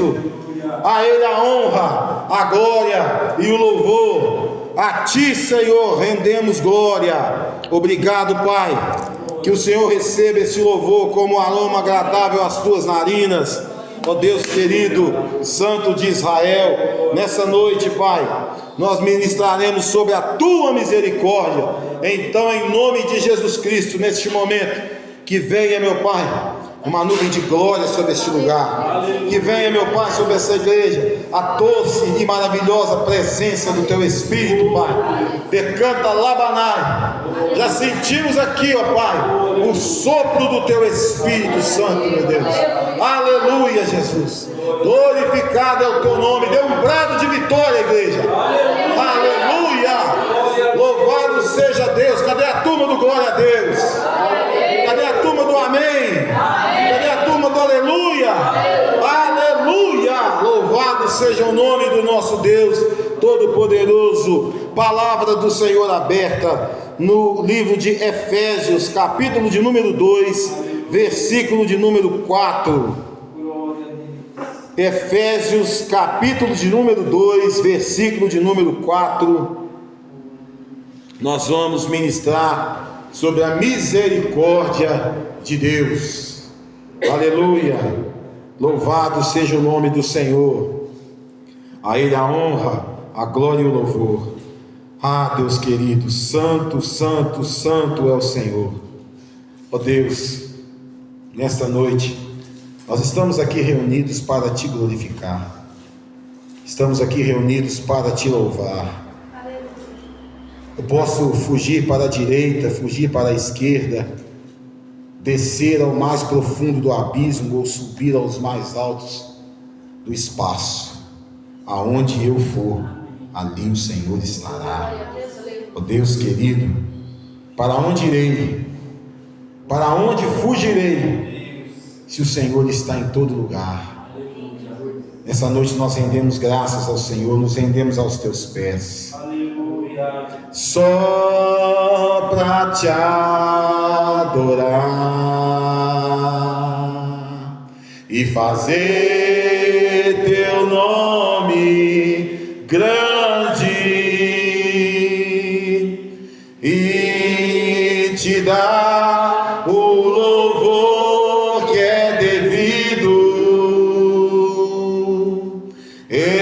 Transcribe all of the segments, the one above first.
Cristo. A Ele a honra, a glória e o louvor. A Ti, Senhor, rendemos glória. Obrigado, Pai. Que o Senhor receba esse louvor como aroma agradável às Tuas narinas. Ó Deus querido, Santo de Israel, nessa noite, Pai, nós ministraremos sobre a Tua misericórdia. Então, em nome de Jesus Cristo, neste momento, que venha, meu Pai, uma nuvem de glória sobre este lugar. Que venha, meu Pai, sobre essa igreja a doce e maravilhosa presença do Teu Espírito, Pai. Decanta Labanai. Já sentimos aqui, ó Pai, o sopro do Teu Espírito Santo, meu Deus. Aleluia, Jesus. Glorificado é o Teu nome. Dê um brado de vitória, igreja. Aleluia. Louvado seja Deus. Cadê a turma do glória a Deus? Cadê a turma do amém? Cadê a turma do aleluia? Aleluia! Louvado seja o nome do nosso Deus Todo-Poderoso. Palavra do Senhor aberta no livro de Efésios, capítulo de número 2, versículo de número 4. Efésios, capítulo de número 2, versículo de número 4. Nós vamos ministrar sobre a misericórdia de Deus. Aleluia. Louvado seja o nome do Senhor. A Ele a honra, a glória e o louvor. Ah, Deus querido, santo, santo, santo é o Senhor. Ó Deus, nesta noite nós estamos aqui reunidos para Te glorificar. Estamos aqui reunidos para Te louvar. Eu posso fugir para a direita, fugir para a esquerda, descer ao mais profundo do abismo ou subir aos mais altos do espaço. Aonde eu for, ali o Senhor estará. Ó Deus querido, para onde irei? Para onde fugirei? Se o Senhor está em todo lugar. Nessa noite nós rendemos graças ao Senhor, nos rendemos aos Teus pés. Só para Te adorar e fazer Teu nome grande e Te dar o louvor que é devido.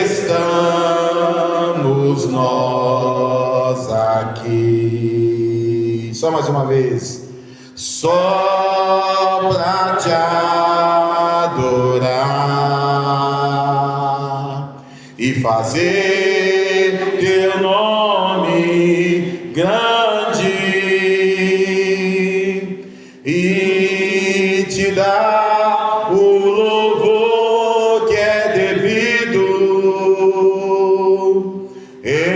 Estamos nós aqui. Só mais uma vez. Só para Te adorar e fazer Teu nome grande e Te dar o louvor que é devido.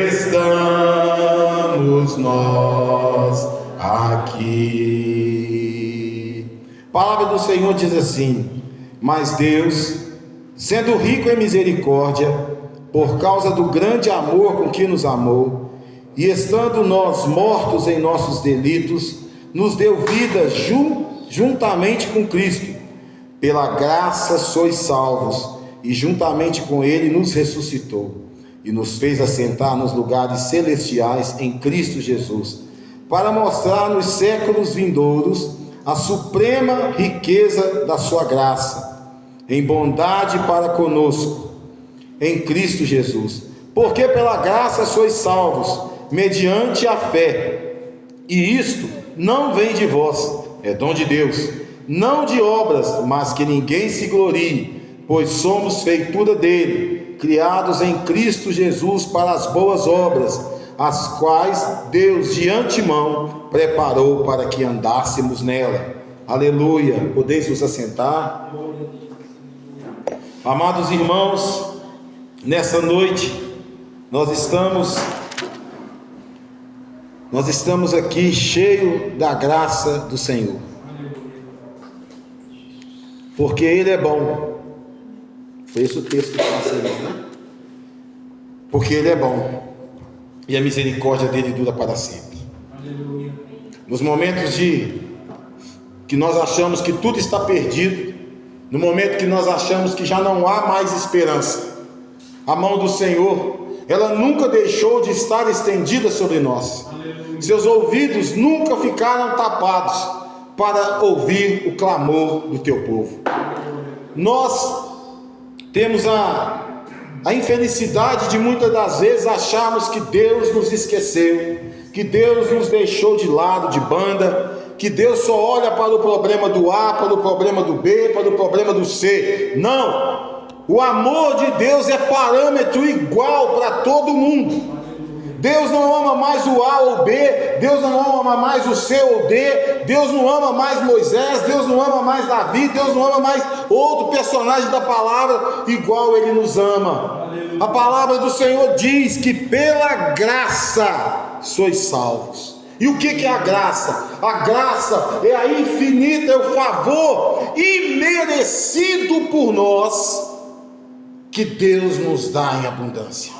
Estamos nós aqui. A palavra do Senhor diz assim: mas Deus, sendo rico em misericórdia, por causa do grande amor com que nos amou, e estando nós mortos em nossos delitos, nos deu vida juntamente com Cristo. Pela graça sois salvos, e juntamente com Ele nos ressuscitou, e nos fez assentar nos lugares celestiais em Cristo Jesus, para mostrar nos séculos vindouros a suprema riqueza da sua graça, em bondade para conosco, em Cristo Jesus. Porque pela graça sois salvos, mediante a fé, e isto não vem de vós, é dom de Deus, não de obras, mas que ninguém se glorie, pois somos feitura dele, criados em Cristo Jesus para as boas obras, as quais Deus de antemão preparou para que andássemos nela. Aleluia. Podeis vos assentar. Amados irmãos, nessa noite nós estamos aqui cheio da graça do Senhor, porque Ele é bom. Foi esse o texto que eu passei, né? Porque Ele é bom e a misericórdia dele dura para sempre. Aleluia. Nos momentos que nós achamos que tudo está perdido, no momento que nós achamos que já não há mais esperança, a mão do Senhor, ela nunca deixou de estar estendida sobre nós. Seus ouvidos nunca ficaram tapados para ouvir o clamor do teu povo. Nós temos a infelicidade de muitas das vezes acharmos que Deus nos esqueceu, que Deus nos deixou de lado, de banda, que Deus só olha para o problema do A, para o problema do B, para o problema do C. Não! O amor de Deus é parâmetro igual para todo mundo. Deus não ama mais o A ou B, Deus não ama mais o C ou D, Deus não ama mais Moisés, Deus não ama mais Davi, Deus não ama mais outro personagem da palavra igual Ele nos ama. A palavra do Senhor diz que pela graça sois salvos. E o que é a graça? A graça é a infinita, é o favor imerecido por nós, que Deus nos dá em abundância.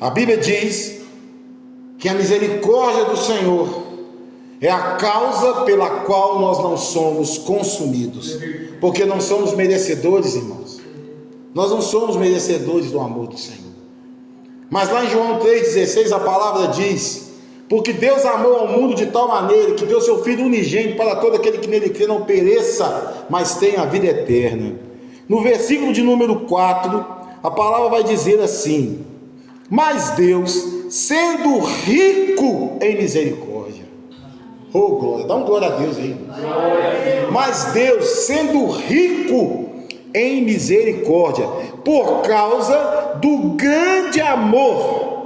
A Bíblia diz que a misericórdia do Senhor é a causa pela qual nós não somos consumidos, porque não somos merecedores, irmãos. Nós não somos merecedores do amor do Senhor. Mas lá em João 3,16 a palavra diz: porque Deus amou ao mundo de tal maneira que deu seu Filho unigênito para todo aquele que nele crê não pereça, mas tenha a vida eterna. No versículo de número 4, a palavra vai dizer assim: mas Deus, sendo rico em misericórdia, oh glória, dá um glória a Deus aí. Mas Deus, sendo rico em misericórdia, por causa do grande amor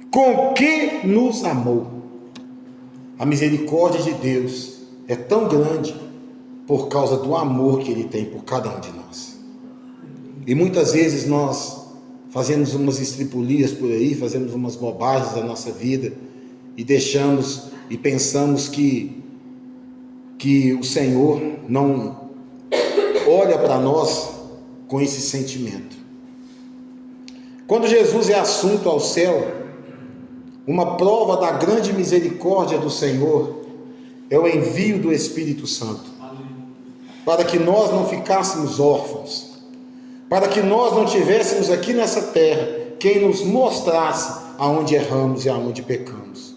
com que nos amou. A misericórdia de Deus é tão grande por causa do amor que Ele tem por cada um de nós. E muitas vezes nós fazemos umas estripulias por aí, fazemos umas bobagens da nossa vida e deixamos e pensamos que o Senhor não olha para nós com esse sentimento. Quando Jesus é assunto ao céu, uma prova da grande misericórdia do Senhor é o envio do Espírito Santo, para que nós não ficássemos órfãos, para que nós não tivéssemos aqui nessa terra quem nos mostrasse aonde erramos e aonde pecamos.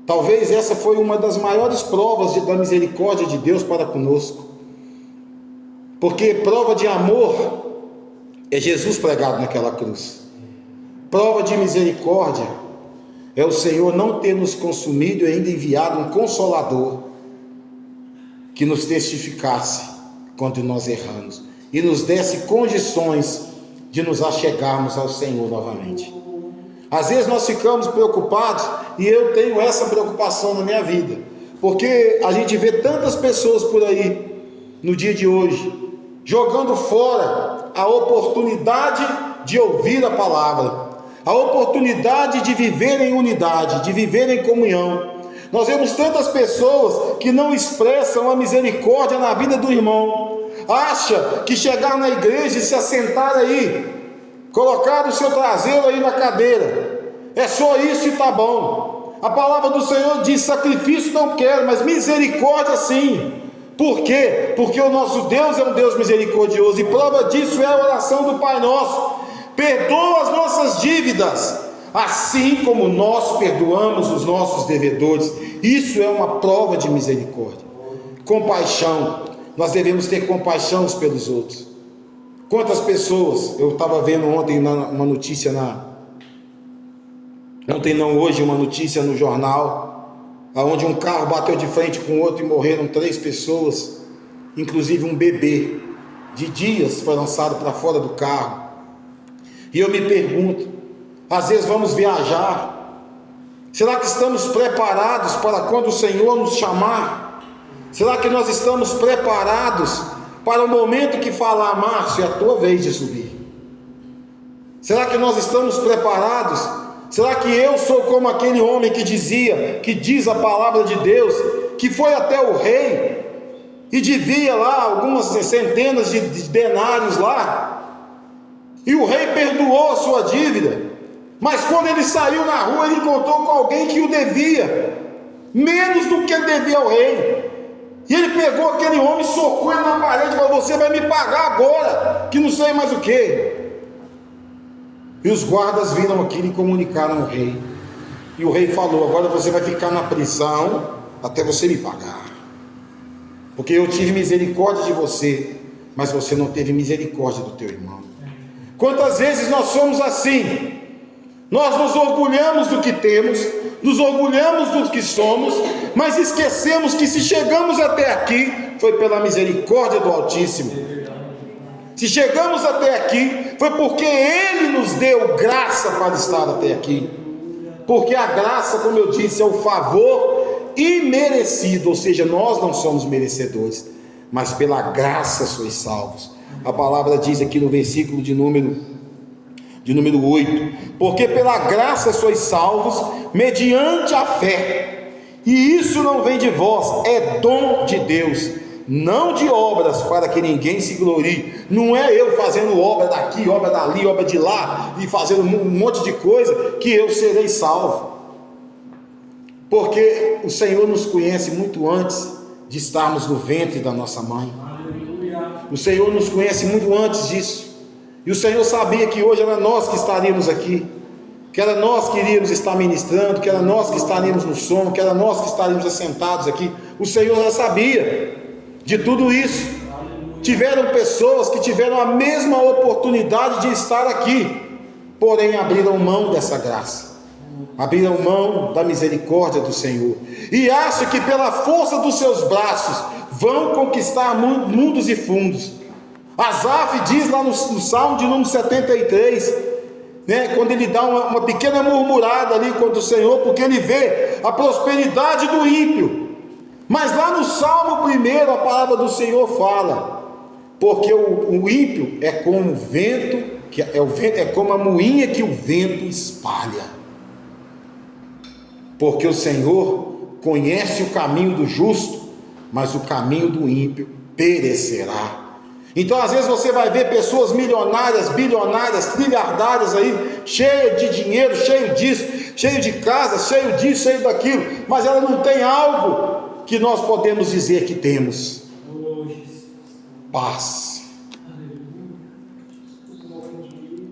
Talvez essa foi uma das maiores provas da misericórdia de Deus para conosco, porque prova de amor é Jesus pregado naquela cruz. Prova de misericórdia é o Senhor não ter nos consumido e ainda enviado um Consolador que nos testificasse quando nós erramos e nos desse condições de nos achegarmos ao Senhor novamente. Às vezes nós ficamos preocupados, e eu tenho essa preocupação na minha vida, porque a gente vê tantas pessoas por aí no dia de hoje jogando fora a oportunidade de ouvir a palavra, a oportunidade de viver em unidade, de viver em comunhão. Nós vemos tantas pessoas que não expressam a misericórdia na vida do irmão. Acha que chegar na igreja e se assentar aí, colocar o seu traseiro aí na cadeira, é só isso e tá bom. A palavra do Senhor diz: sacrifício não quero, mas misericórdia sim. Por quê? Porque o nosso Deus é um Deus misericordioso, e prova disso é a oração do Pai Nosso: perdoa as nossas dívidas, assim como nós perdoamos os nossos devedores. Isso é uma prova de misericórdia. Compaixão, nós devemos ter compaixão uns pelos outros. Quantas pessoas, eu estava vendo ontem uma notícia hoje uma notícia no jornal, onde um carro bateu de frente com outro e morreram 3 pessoas, inclusive um bebê de dias foi lançado para fora do carro. E eu me pergunto, às vezes vamos viajar, será que estamos preparados para quando o Senhor nos chamar? Será que nós estamos preparados para o momento que falar: Márcio, é a tua vez de subir? Será que nós estamos preparados? Será que eu sou como aquele homem que diz a palavra de Deus, que foi até o rei e devia lá algumas centenas de denários lá, e o rei perdoou a sua dívida, mas quando ele saiu na rua, ele encontrou com alguém que o devia menos do que devia ao rei. E ele pegou aquele homem, socou ele na parede e falou: você vai me pagar agora, que não sei mais o que. E os guardas viram aquilo e comunicaram ao rei. E o rei falou: agora você vai ficar na prisão até você me pagar, porque eu tive misericórdia de você, mas você não teve misericórdia do teu irmão. Quantas vezes nós somos assim? Nós nos orgulhamos do que temos, nos orgulhamos do que somos, mas esquecemos que se chegamos até aqui, foi pela misericórdia do Altíssimo. Se chegamos até aqui, foi porque Ele nos deu graça para estar até aqui. Porque a graça, como eu disse, é o favor imerecido, ou seja, nós não somos merecedores, mas pela graça sois salvos. A palavra diz aqui no versículo de número 8: porque pela graça sois salvos, mediante a fé, e isso não vem de vós, é dom de Deus, não de obras, para que ninguém se glorie. Não é eu fazendo obra daqui, obra dali, obra de lá, e fazendo um monte de coisa, que eu serei salvo. Porque o Senhor nos conhece muito antes de estarmos no ventre da nossa mãe. O Senhor nos conhece muito antes disso. E o Senhor sabia que hoje era nós que estaríamos aqui, que era nós que iríamos estar ministrando, que era nós que estaríamos no som, que era nós que estaríamos assentados aqui. O Senhor já sabia de tudo isso. Tiveram pessoas que tiveram a mesma oportunidade de estar aqui, porém abriram mão dessa graça, abriram mão da misericórdia do Senhor, e acham que pela força dos seus braços vão conquistar mundos e fundos. Asaf diz lá no Salmo de número 73, quando ele dá uma pequena murmurada ali contra o Senhor, porque ele vê a prosperidade do ímpio. Mas lá no Salmo 1, a palavra do Senhor fala: porque o ímpio é como o vento, é como a moinha que o vento espalha. Porque o Senhor conhece o caminho do justo, mas o caminho do ímpio perecerá. Então às vezes você vai ver pessoas milionárias, bilionárias, trilhardárias aí, cheias de dinheiro, cheio disso, cheio de casa, cheio disso, cheio daquilo, mas ela não tem algo que nós podemos dizer que temos: paz.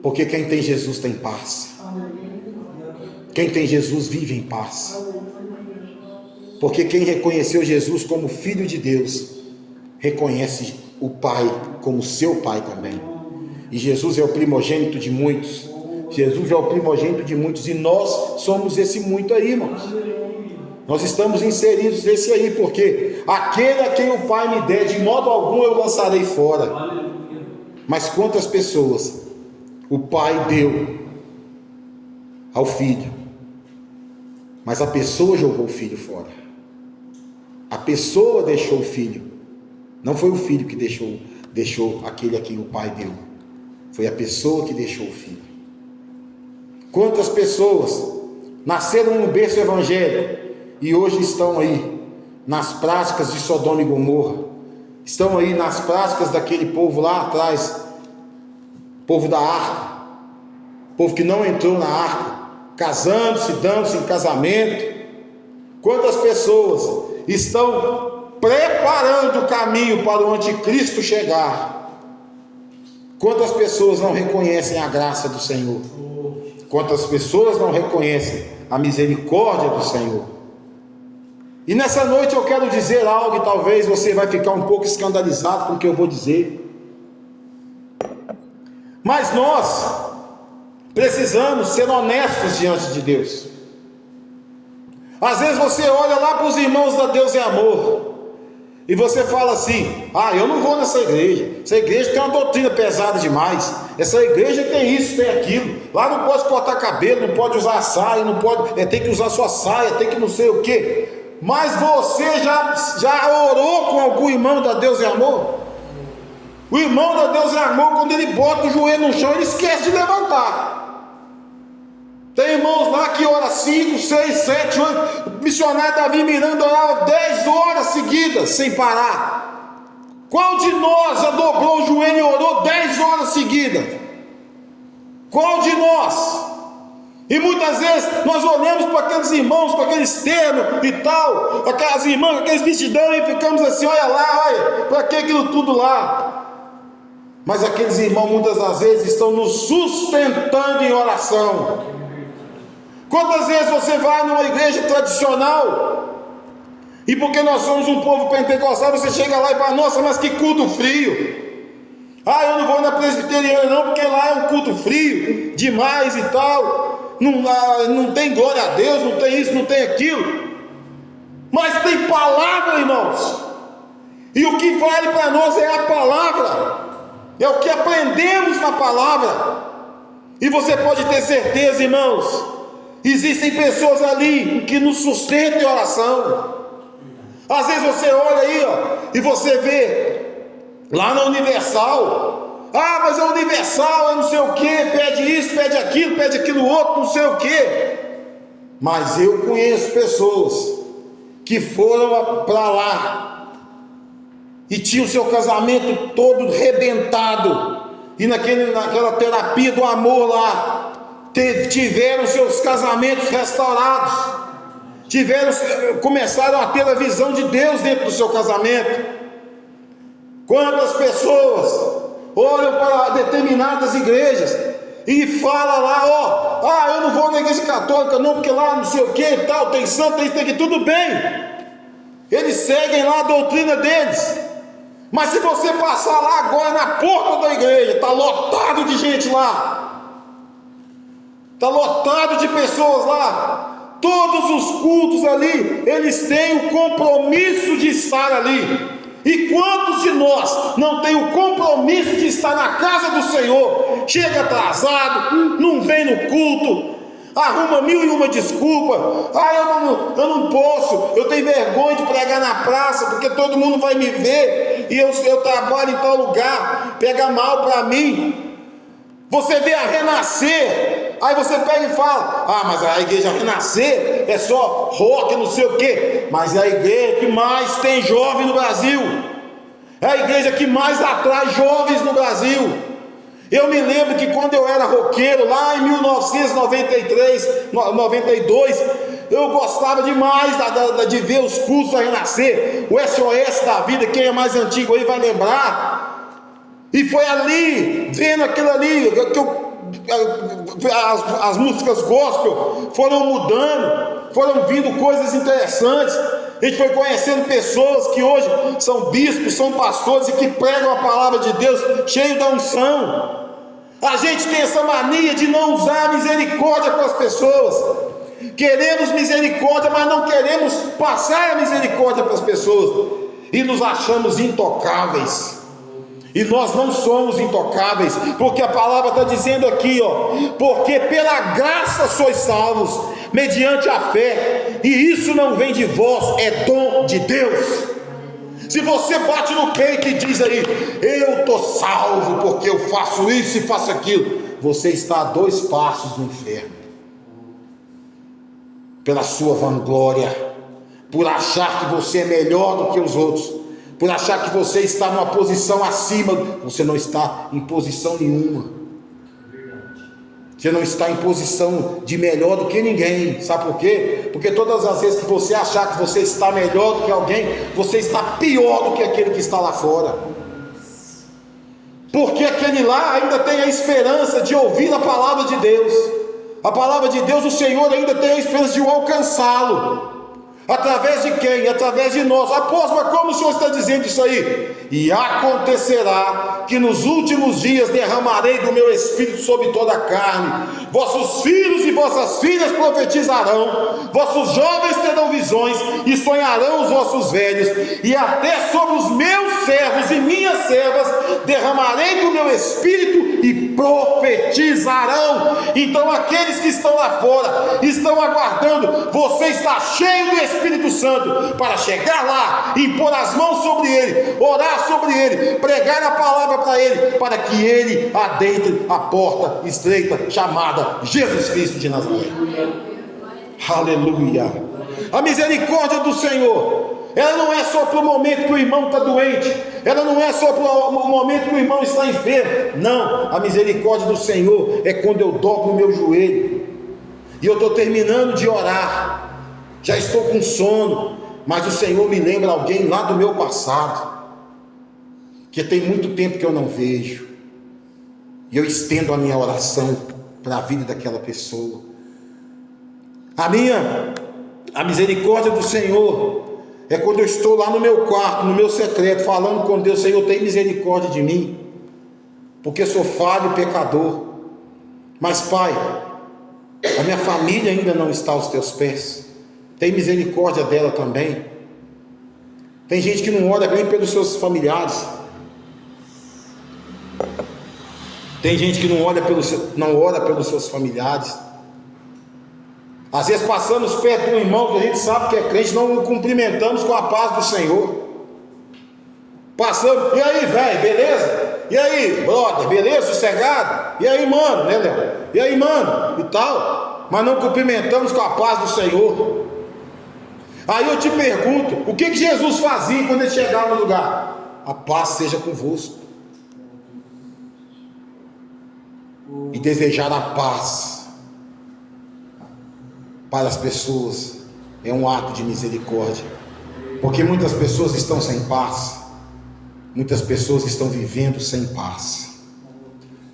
Porque quem tem Jesus tem paz. Quem tem Jesus vive em paz. Porque quem reconheceu Jesus como Filho de Deus, reconhece o Pai como seu Pai também. E Jesus é o primogênito de muitos. Jesus é o primogênito de muitos, e nós somos esse muito aí, irmãos. Nós estamos inseridos nesse aí, porque aquele a quem o Pai me der, de modo algum eu lançarei fora. Mas quantas pessoas o Pai deu ao Filho, mas a pessoa jogou o Filho fora. A pessoa deixou o Filho. Não foi o Filho que deixou aquele a quem o Pai deu. Foi a pessoa que deixou o Filho. Quantas pessoas nasceram no berço evangélico e hoje estão aí nas práticas de Sodoma e Gomorra, estão aí nas práticas daquele povo lá atrás, povo da arca, povo que não entrou na arca, casando-se, dando-se em casamento. Quantas pessoas estão preparando o caminho para o anticristo chegar? Quantas pessoas não reconhecem a graça do Senhor? Quantas pessoas não reconhecem a misericórdia do Senhor? E nessa noite eu quero dizer algo, e talvez você vai ficar um pouco escandalizado com o que eu vou dizer, mas nós precisamos ser honestos diante de Deus. Às vezes você olha lá para os irmãos da Deus é Amor, e você fala assim: eu não vou nessa igreja, essa igreja tem uma doutrina pesada demais, essa igreja tem isso, tem aquilo, lá não pode cortar cabelo, não pode usar saia, não pode, tem que usar sua saia, tem que não sei o que. Mas você já orou com algum irmão da Deus é Amor? O irmão da Deus é Amor, quando ele bota o joelho no chão, ele esquece de levantar. Tem irmãos lá que oram 5, 6, 7, 8. O missionário Davi Miranda orava 10 horas seguidas, sem parar. Qual de nós já dobrou o joelho e orou 10 horas seguidas? Qual de nós? E muitas vezes nós olhamos para aqueles irmãos com aqueles ternos e tal, aquelas irmãs com aqueles vestidão, e ficamos assim: olha lá, olha, para que aquilo tudo lá? Mas aqueles irmãos muitas das vezes estão nos sustentando em oração. Quantas vezes você vai numa igreja tradicional, e porque nós somos um povo pentecostal, você chega lá e fala: nossa, mas que culto frio! Eu não vou na presbiteriana não, porque lá é um culto frio demais e tal. Não tem glória a Deus, não tem isso, não tem aquilo. Mas tem palavra, irmãos. E o que vale para nós é a palavra. É o que aprendemos na palavra. E você pode ter certeza, irmãos, existem pessoas ali que nos sustentam em oração. Às vezes você olha aí, e você vê lá na Universal: mas a Universal é não sei o que, pede isso, pede aquilo outro, não sei o que. Mas eu conheço pessoas que foram para lá e tinham seu casamento todo rebentado, e naquela terapia do amor lá, tiveram seus casamentos restaurados, começaram a ter a visão de Deus dentro do seu casamento. Quantas pessoas olham para determinadas igrejas e falam lá: eu não vou na igreja católica não, porque lá não sei o que e tal, tem santo, tem isso, tem aquilo. Tudo bem, eles seguem lá a doutrina deles, mas se você passar lá agora na porta da igreja, está lotado de gente lá, está lotado de pessoas lá. Todos os cultos ali, eles têm o compromisso de estar ali. E quantos de nós não tem o compromisso de estar na casa do Senhor? Chega atrasado, não vem no culto, arruma 1001 desculpa: eu não posso, eu tenho vergonha de pregar na praça, porque todo mundo vai me ver, e eu trabalho em tal lugar, pega mal para mim. Você vê a Renascer, aí você pega e fala: mas a igreja Renascer é só rock, não sei o que. Mas é a igreja que mais tem jovem no Brasil, é a igreja que mais atrai jovens no Brasil. Eu me lembro que quando eu era roqueiro, lá em 1993, 92, eu gostava demais de ver os cultos da Renascer, o SOS da vida. Quem é mais antigo aí vai lembrar. E foi ali, vendo aquilo ali, que as músicas gospel foram mudando, foram vindo coisas interessantes. A gente foi conhecendo pessoas que hoje são bispos, são pastores, e que pregam a palavra de Deus cheio da unção. A gente tem essa mania de não usar misericórdia com as pessoas. Queremos misericórdia, mas não queremos passar a misericórdia para as pessoas, e nos achamos intocáveis. E nós não somos intocáveis, porque a palavra está dizendo aqui, porque pela graça sois salvos, mediante a fé, e isso não vem de vós, é dom de Deus. Se você bate no peito e diz aí: eu estou salvo porque eu faço isso e faço aquilo, você está a 2 passos do inferno, pela sua vanglória, por achar que você é melhor do que os outros, por achar que você está numa posição acima. Você não está em posição nenhuma. Você não está em posição de melhor do que ninguém. Sabe por quê? Porque todas as vezes que você achar que você está melhor do que alguém, você está pior do que aquele que está lá fora. Porque aquele lá ainda tem a esperança de ouvir a palavra de Deus. A palavra de Deus, o Senhor ainda tem a esperança de o alcançá-lo. Através de quem? Através de nós. Apóstolo, mas como o Senhor está dizendo isso aí? E acontecerá que nos últimos dias derramarei do meu espírito sobre toda a carne. Vossos filhos e vossas filhas profetizarão, vossos jovens terão visões, e sonharão os vossos velhos, e até sobre os meus servos e minhas servas derramarei do meu espírito e profetizarão. Então aqueles que estão lá fora estão aguardando você estar cheio do Espírito Santo para chegar lá, impor as mãos sobre ele, orar sobre ele, pregar a palavra para ele, para que ele adentre a porta estreita chamada Jesus Cristo de Nazaré. Aleluia. A misericórdia do Senhor, ela não é só para o momento que o irmão está doente, ela não é só para o momento que o irmão está enfermo. Não, a misericórdia do Senhor é quando eu dobro o meu joelho E eu estou terminando de orar, já estou com sono, mas o Senhor me lembra alguém lá do meu passado, que tem muito tempo que eu não vejo, e eu estendo a minha oração para a vida daquela pessoa. A misericórdia do Senhor é quando eu estou lá no meu quarto, no meu secreto, falando com Deus: Senhor, tem misericórdia de mim, porque sou falho e pecador. Mas Pai, a minha família ainda não está aos teus pés, tem misericórdia dela também. Tem gente que não ora bem pelos seus familiares, tem gente que não ora pelos seus familiares. Às vezes passamos perto de um irmão que a gente sabe que é crente, não o cumprimentamos com a paz do Senhor. Passamos: e aí, velho, beleza? E aí, brother, beleza? Sossegado? E aí, mano, né, Léo? E aí, mano? E tal. Mas não cumprimentamos com a paz do Senhor. Aí eu te pergunto: o que Jesus fazia quando ele chegava no lugar? A paz seja convosco. E desejar a paz para as pessoas é um ato de misericórdia, porque muitas pessoas estão sem paz, muitas pessoas estão vivendo sem paz,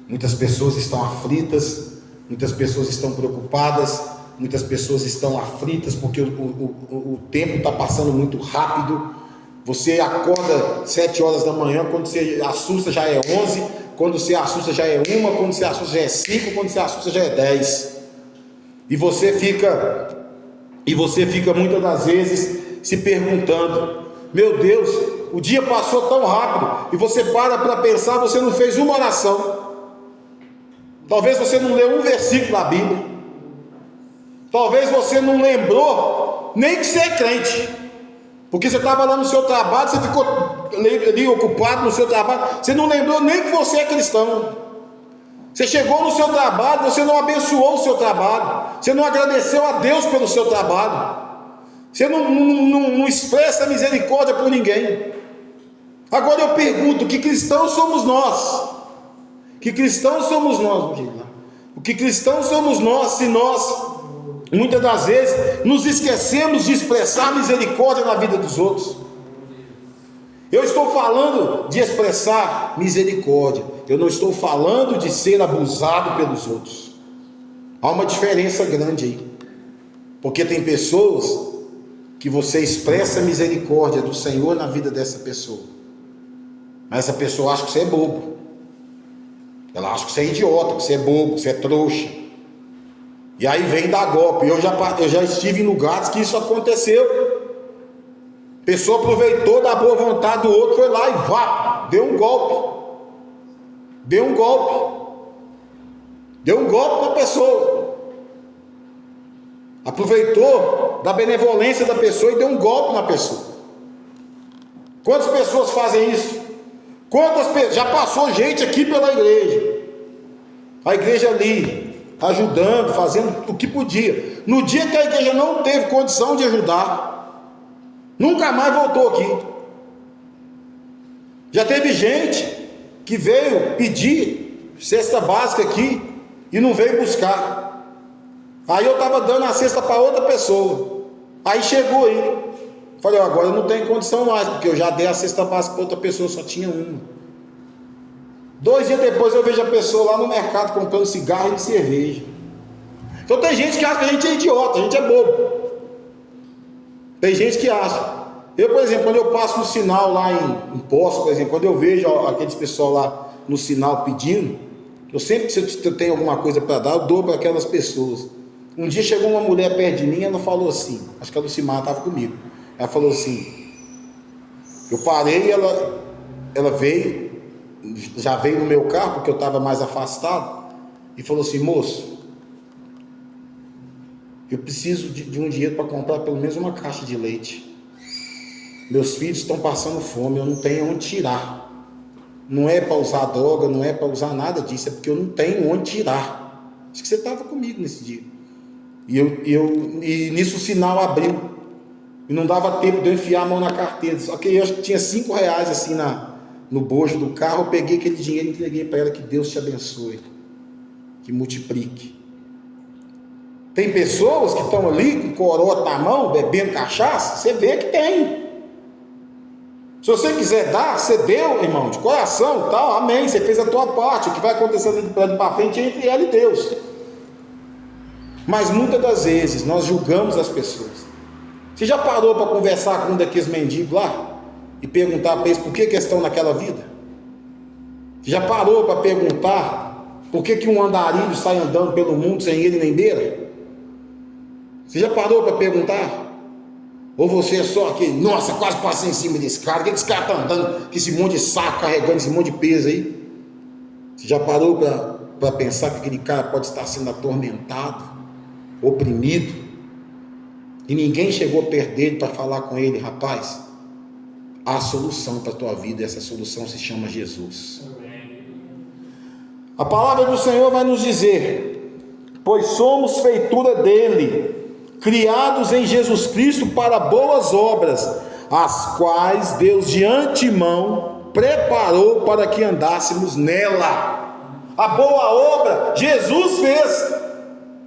muitas pessoas estão aflitas, muitas pessoas estão preocupadas, muitas pessoas estão aflitas porque o tempo está passando muito rápido. Você acorda 7 horas da manhã, quando você assusta já é 11, quando você assusta já é 1, quando você assusta já é 5, quando você assusta já é 10. E você fica muitas das vezes se perguntando: meu Deus, o dia passou tão rápido. E você para pensar, você não fez uma oração. Talvez você não leu um versículo da Bíblia. Talvez você não lembrou nem que você é crente, porque você estava lá no seu trabalho, você ficou ali ocupado no seu trabalho, você não lembrou nem que você é cristão. Você chegou no seu trabalho, você não abençoou o seu trabalho, você não agradeceu a Deus pelo seu trabalho, você não expressa misericórdia por ninguém. Agora eu pergunto: que cristãos somos nós? Que cristãos somos nós? O que cristãos somos nós se nós, muitas das vezes, nos esquecemos de expressar misericórdia na vida dos outros? Eu estou falando de expressar misericórdia, eu não estou falando de ser abusado pelos outros. Há uma diferença grande aí, porque tem pessoas que você expressa a misericórdia do Senhor na vida dessa pessoa, mas essa pessoa acha que você é bobo, ela acha que você é idiota, que você é bobo, que você é trouxa, e aí vem dar golpe. Eu já estive em lugares que isso aconteceu. A pessoa aproveitou da boa vontade do outro, foi lá e deu um golpe na pessoa, aproveitou da benevolência da pessoa e deu um golpe na pessoa. Quantas pessoas fazem isso? Já passou gente aqui pela igreja, a igreja ali ajudando, fazendo o que podia. No dia que a igreja não teve condição de ajudar, nunca mais voltou aqui. Já teve gente que veio pedir cesta básica aqui e não veio buscar. Aí eu estava dando a cesta para outra pessoa. Aí chegou aí. Falei: agora eu não tenho condição mais, porque eu já dei a cesta básica para outra pessoa, só tinha uma. 2 dias depois eu vejo a pessoa lá no mercado comprando cigarro e cerveja. Então tem gente que acha que a gente é idiota, a gente é bobo. Tem gente que acha. Eu, por exemplo, quando eu passo no sinal lá em Poço, por exemplo, quando eu vejo aqueles pessoal lá no sinal pedindo, eu sempre, se eu tenho alguma coisa para dar, eu dou para aquelas pessoas. Um dia chegou uma mulher perto de mim, ela falou assim, acho que a Lucimar estava comigo, ela falou assim, eu parei, ela veio, já veio no meu carro, porque eu estava mais afastado, e falou assim: moço, eu preciso de um dinheiro para comprar pelo menos uma caixa de leite. Meus filhos estão passando fome, eu não tenho onde tirar. Não é para usar droga, não é para usar nada disso, é porque eu não tenho onde tirar. Acho que você estava comigo nesse dia. E nisso o sinal abriu. E não dava tempo de eu enfiar a mão na carteira. Só que eu acho que tinha R$5 assim no bojo do carro. Eu peguei aquele dinheiro e entreguei para ela. Que Deus te abençoe, que multiplique. Tem pessoas que estão ali com coroa na mão, bebendo cachaça, você vê que tem. Se você quiser dar, você deu, irmão, de coração, tal, amém, você fez a tua parte. O que vai acontecer dali para frente é entre ela e Deus. Mas muitas das vezes nós julgamos as pessoas. Você já parou para conversar com um daqueles mendigos lá e perguntar para eles por que eles estão naquela vida? Você já parou para perguntar por que um andarilho sai andando pelo mundo sem ele nem beira? Você já parou para perguntar? Ou você é só aquele, nossa, quase passei em cima desse cara, o que esse cara está andando com esse monte de saco, carregando esse monte de peso aí? Você já parou para pensar que aquele cara pode estar sendo atormentado, oprimido, e ninguém chegou perto dele para falar com ele, rapaz, há solução para a tua vida, e essa solução se chama Jesus. A palavra do Senhor vai nos dizer, pois somos feitura dele, criados em Jesus Cristo para boas obras, as quais Deus de antemão preparou para que andássemos nela. A boa obra Jesus fez.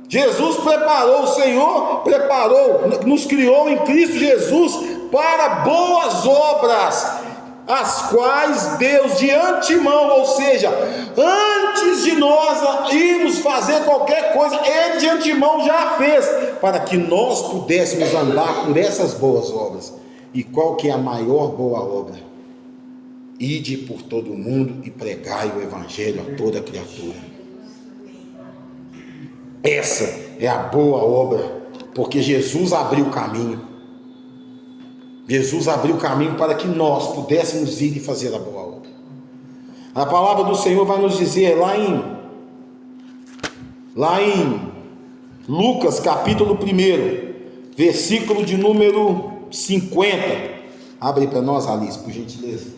Jesus preparou, o Senhor preparou, nos criou em Cristo Jesus para boas obras, as quais Deus de antemão, ou seja, antes de nós irmos fazer qualquer coisa, Ele de antemão já fez, para que nós pudéssemos andar por essas boas obras. E qual que é a maior boa obra? Ide por todo o mundo e pregai o Evangelho a toda criatura. Essa é a boa obra, porque Jesus abriu o caminho. Jesus abriu o caminho para que nós pudéssemos ir e fazer a boa obra. A palavra do Senhor vai nos dizer lá em Lucas capítulo 1, versículo de número 50. Abre para nós, Alice, por gentileza.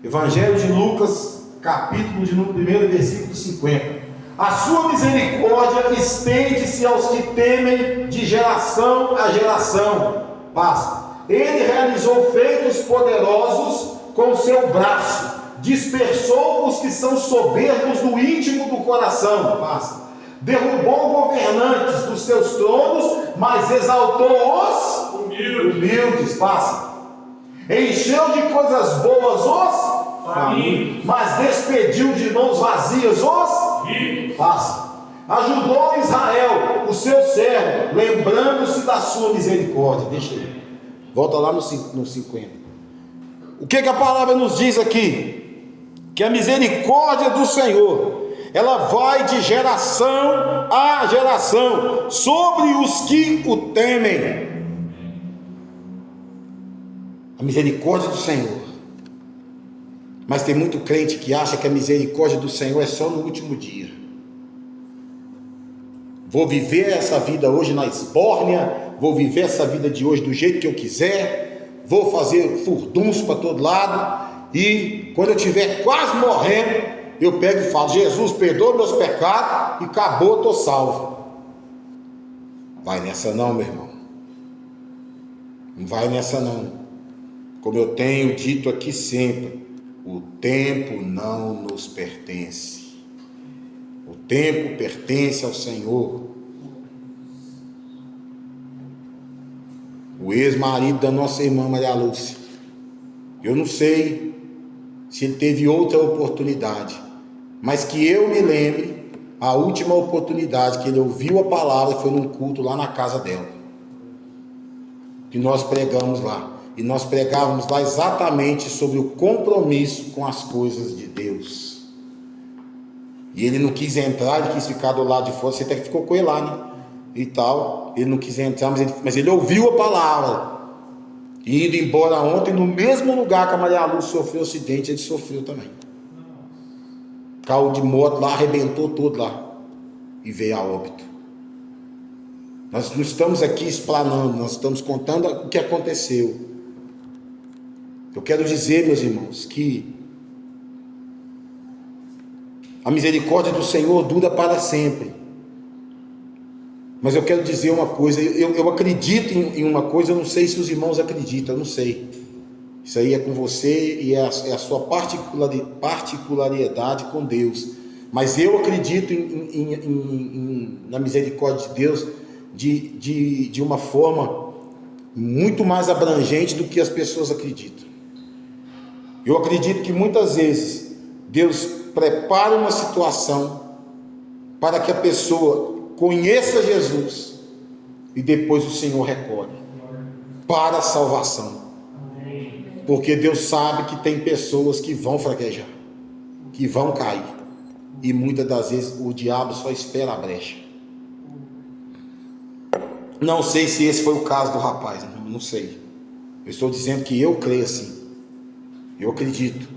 Evangelho de Lucas, capítulo de número 1, versículo 50. A sua misericórdia estende-se aos que temem de geração a geração. Passa. Ele realizou feitos poderosos com o seu braço, dispersou os que são soberbos no íntimo do coração. Passa. Derrubou governantes dos seus tronos, mas exaltou os humildes. Passa. Encheu de coisas boas os famintos, mas despediu de mãos vazias os ricos. Passa. Ajudou Israel, o seu servo, lembrando-se da sua misericórdia. Deixa eu ir. Volta lá no 50. O que a palavra nos diz aqui? Que a misericórdia do Senhor, ela vai de geração a geração sobre os que o temem. A misericórdia do Senhor. Mas tem muito crente que acha que a misericórdia do Senhor é só no último dia. Vou viver essa vida hoje na esbórnia, vou viver essa vida de hoje do jeito que eu quiser, vou fazer furdunço para todo lado, e quando eu estiver quase morrendo, eu pego e falo, Jesus, perdoa meus pecados, e acabou, estou salvo. Vai nessa não, meu irmão. Não vai nessa não. Como eu tenho dito aqui sempre, o tempo não nos pertence. O tempo pertence ao Senhor. O ex-marido da nossa irmã Maria Lúcia, eu não sei se ele teve outra oportunidade, mas que eu me lembre, a última oportunidade que ele ouviu a palavra foi num culto lá na casa dela, que nós pregamos lá, e nós pregávamos lá exatamente sobre o compromisso com as coisas de Deus. E ele não quis entrar, ele quis ficar do lado de fora, você até que ficou com ele lá, né? E tal, ele não quis entrar, mas ele ouviu a palavra. E indo embora ontem, no mesmo lugar que a Maria Lúcia sofreu o acidente, ele sofreu também. Carro de moto lá, arrebentou tudo lá. E veio a óbito. Nós não estamos aqui explanando, nós estamos contando o que aconteceu. Eu quero dizer, meus irmãos, que a misericórdia do Senhor dura para sempre. Mas eu quero dizer uma coisa, eu acredito em uma coisa, eu não sei se os irmãos acreditam, eu não sei. Isso aí é com você e é a sua particularidade com Deus. Mas eu acredito na misericórdia de Deus de uma forma muito mais abrangente do que as pessoas acreditam. Eu acredito que muitas vezes Deus prepara uma situação para que a pessoa conheça Jesus e depois o Senhor recolhe para a salvação. Porque Deus sabe que tem pessoas que vão fraquejar, que vão cair, e muitas das vezes o diabo só espera a brecha. Não sei se esse foi o caso do rapaz, não sei. Eu estou dizendo que eu creio assim. Eu acredito.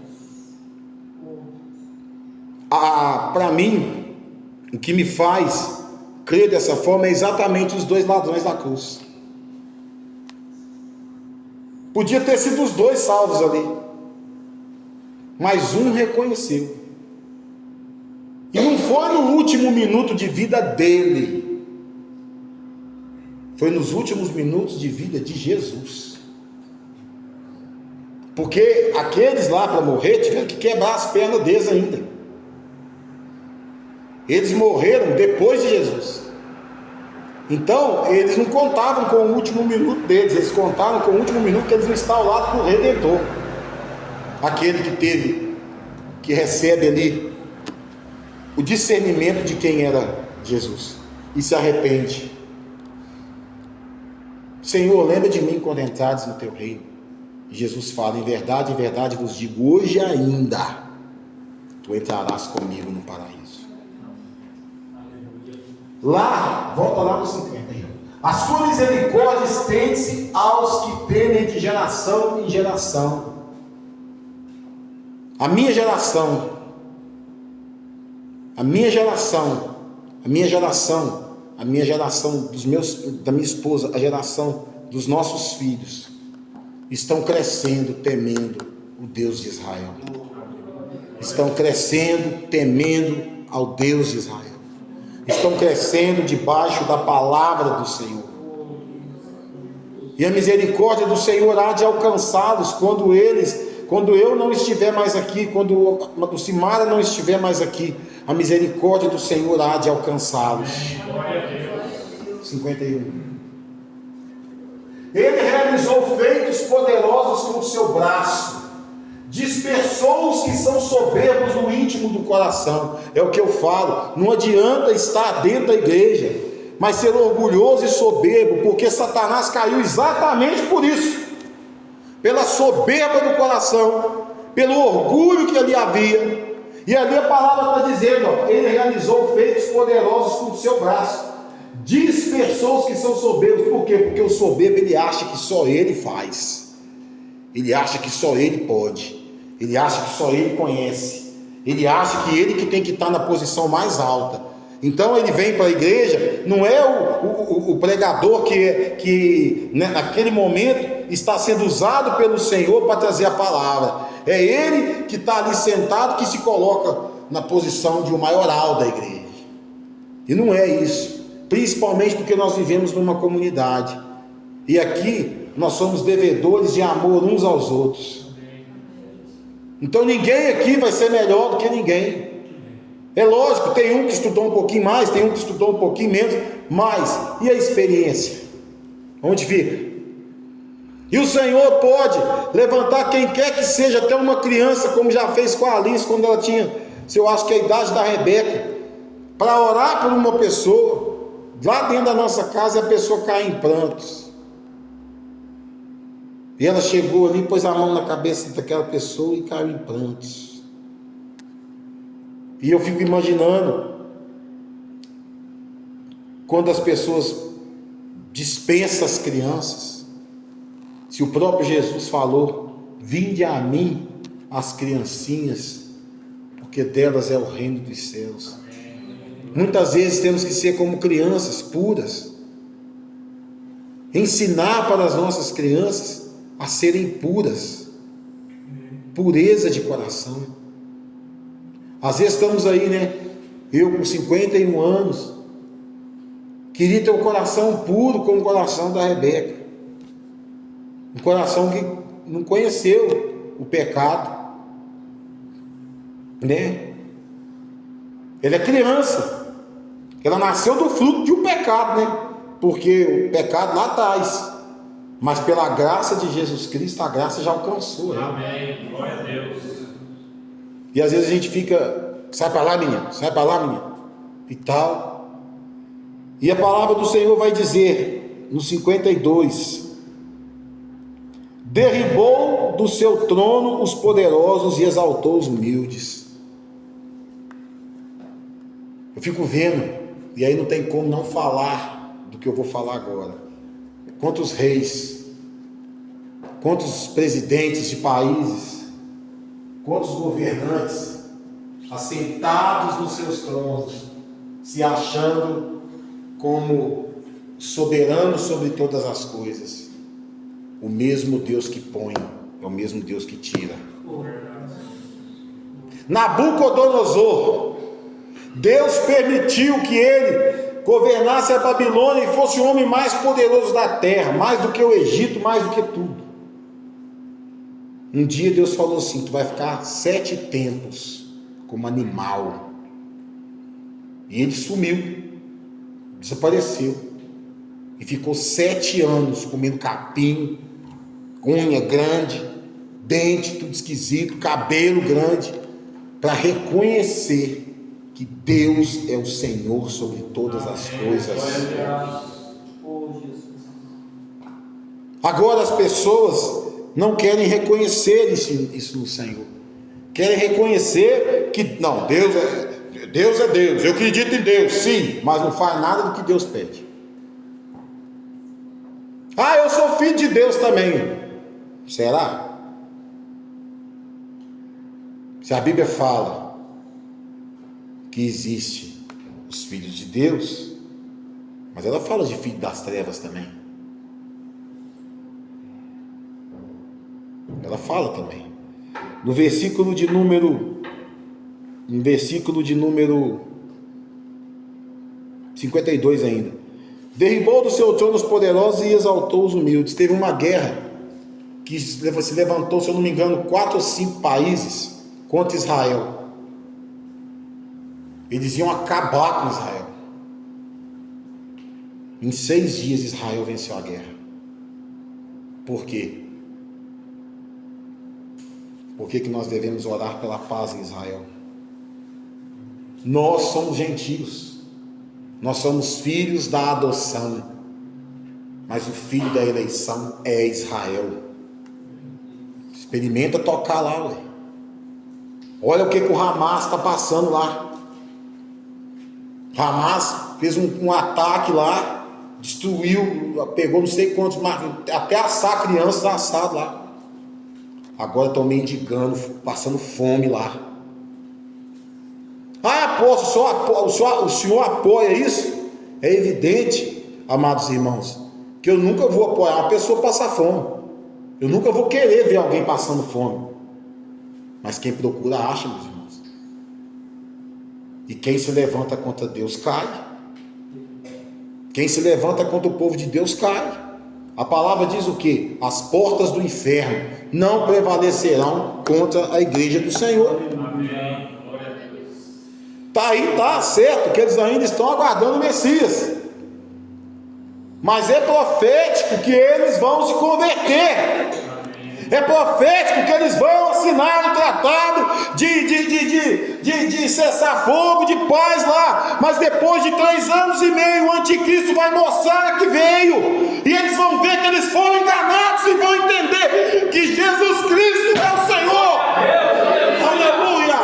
Para mim, o que me faz crer dessa forma é exatamente os dois ladrões da cruz. Podia ter sido os dois salvos ali, mas um reconheceu. E não foi no último minuto de vida dele, foi nos últimos minutos de vida de Jesus. Porque aqueles lá para morrer tiveram que quebrar as pernas deles ainda. Eles morreram depois de Jesus. Então, eles não contavam com o último minuto deles, eles contaram com o último minuto que eles não estão ao lado do Redentor. Aquele que recebe ali o discernimento de quem era Jesus e se arrepende. Senhor, lembra de mim quando entrares no teu reino. E Jesus fala: em verdade vos digo, hoje ainda tu entrarás comigo no paraíso. Lá, volta lá no 50 aí. A sua misericórdia estende-se aos que temem de geração em geração. A minha geração, da minha esposa, a geração dos nossos filhos, estão crescendo temendo o Deus de Israel. Estão crescendo temendo ao Deus de Israel. Estão crescendo debaixo da palavra do Senhor. E a misericórdia do Senhor há de alcançá-los quando eu não estiver mais aqui, quando o Simara não estiver mais aqui. A misericórdia do Senhor há de alcançá-los. 51. Ele realizou feitos poderosos com o seu braço, dispersou os que são soberbos no íntimo do coração. É o que eu falo, não adianta estar dentro da igreja, mas ser orgulhoso e soberbo, porque Satanás caiu exatamente por isso, pela soberba do coração, pelo orgulho que ali havia. E ali a palavra está dizendo, ele realizou feitos poderosos com o seu braço, dispersou os que são soberbos. Por quê? Porque o soberbo, ele acha que só ele faz, ele acha que só ele pode, ele acha que só ele conhece, ele acha que ele que tem que estar na posição mais alta. Então ele vem para a igreja, não é o pregador que né, naquele momento está sendo usado pelo Senhor para trazer a palavra, é ele que está ali sentado, que se coloca na posição de um maioral da igreja. E não é isso, principalmente porque nós vivemos numa comunidade, e aqui nós somos devedores de amor uns aos outros. Então ninguém aqui vai ser melhor do que ninguém. É lógico, tem um que estudou um pouquinho mais, tem um que estudou um pouquinho menos, mas e a experiência? Onde fica? E o Senhor pode levantar quem quer que seja, até uma criança, como já fez com a Alice quando ela tinha, se eu acho que a idade da Rebeca, para orar por uma pessoa lá dentro da nossa casa, e a pessoa cai em prantos. E ela chegou ali, pôs a mão na cabeça daquela pessoa e caiu em prantos. E eu fico imaginando quando as pessoas dispensam as crianças, se o próprio Jesus falou: vinde a mim as criancinhas, porque delas é o reino dos céus. Muitas vezes temos que ser como crianças puras, ensinar para as nossas crianças a serem puras, pureza de coração. Às vezes estamos aí, né? Eu com 51 anos, queria ter um coração puro como o coração da Rebeca, um coração que não conheceu o pecado, né? Ela é criança. Ela nasceu do fruto de um pecado, né? Porque o pecado lá atrás. Mas pela graça de Jesus Cristo, a graça já alcançou ela. Amém. Glória a Deus. E às vezes a gente fica, sai para lá, menino, sai para lá, menino, e tal. E a palavra do Senhor vai dizer, no 52, derribou do seu trono os poderosos e exaltou os humildes. Eu fico vendo, e aí não tem como não falar do que eu vou falar agora. Quantos reis, quantos presidentes de países, quantos governantes assentados nos seus tronos, se achando como soberano sobre todas as coisas. O mesmo Deus que põe é o mesmo Deus que tira. Nabucodonosor, Deus permitiu que ele governasse a Babilônia e fosse o homem mais poderoso da terra, mais do que o Egito, mais do que tudo. Um dia Deus falou assim: tu vai ficar 7 tempos como animal. E ele sumiu, desapareceu, e ficou 7 anos comendo capim, unha grande, dente tudo esquisito, cabelo grande, para reconhecer que Deus é o Senhor sobre todas as coisas. Agora as pessoas não querem reconhecer isso no Senhor. Querem reconhecer que não, Deus é Deus, eu acredito em Deus, sim, mas não faz nada do que Deus pede. Ah, eu sou filho de Deus também. Será? Se a Bíblia fala que existe os filhos de Deus, mas ela fala de filho das trevas também. Ela fala também. No versículo de número 52 ainda. Derribou do seu trono os poderosos e exaltou os humildes. Teve uma guerra que se levantou, se eu não me engano, 4 ou 5 países contra Israel. Eles iam acabar com Israel. Em 6 dias Israel venceu a guerra. Por quê? Por que nós devemos orar pela paz em Israel? Nós somos gentios, nós somos filhos da adoção, mas o filho da eleição é Israel. Experimenta tocar lá, ué. Olha o que o Hamas está passando lá. Hamas fez um ataque lá, destruiu, pegou não sei quantos, até assar crianças assadas lá. Agora estão mendigando, passando fome lá. Ah, apóstolo, o senhor apoia isso? É evidente, amados irmãos, que eu nunca vou apoiar uma pessoa passar fome. Eu nunca vou querer ver alguém passando fome. Mas quem procura acha, meus irmãos. E quem se levanta contra Deus cai. Quem se levanta contra o povo de Deus cai. A palavra diz o quê? As portas do inferno não prevalecerão contra a igreja do Senhor. Tá aí, tá certo que eles ainda estão aguardando o Messias, mas é profético que eles vão se converter. É profético que eles vão assinar o tratado de cessar fogo, de paz lá. Mas depois de 3 anos e meio, o anticristo vai mostrar que veio. E eles vão ver que eles foram enganados e vão entender que Jesus Cristo é o Senhor. Aleluia.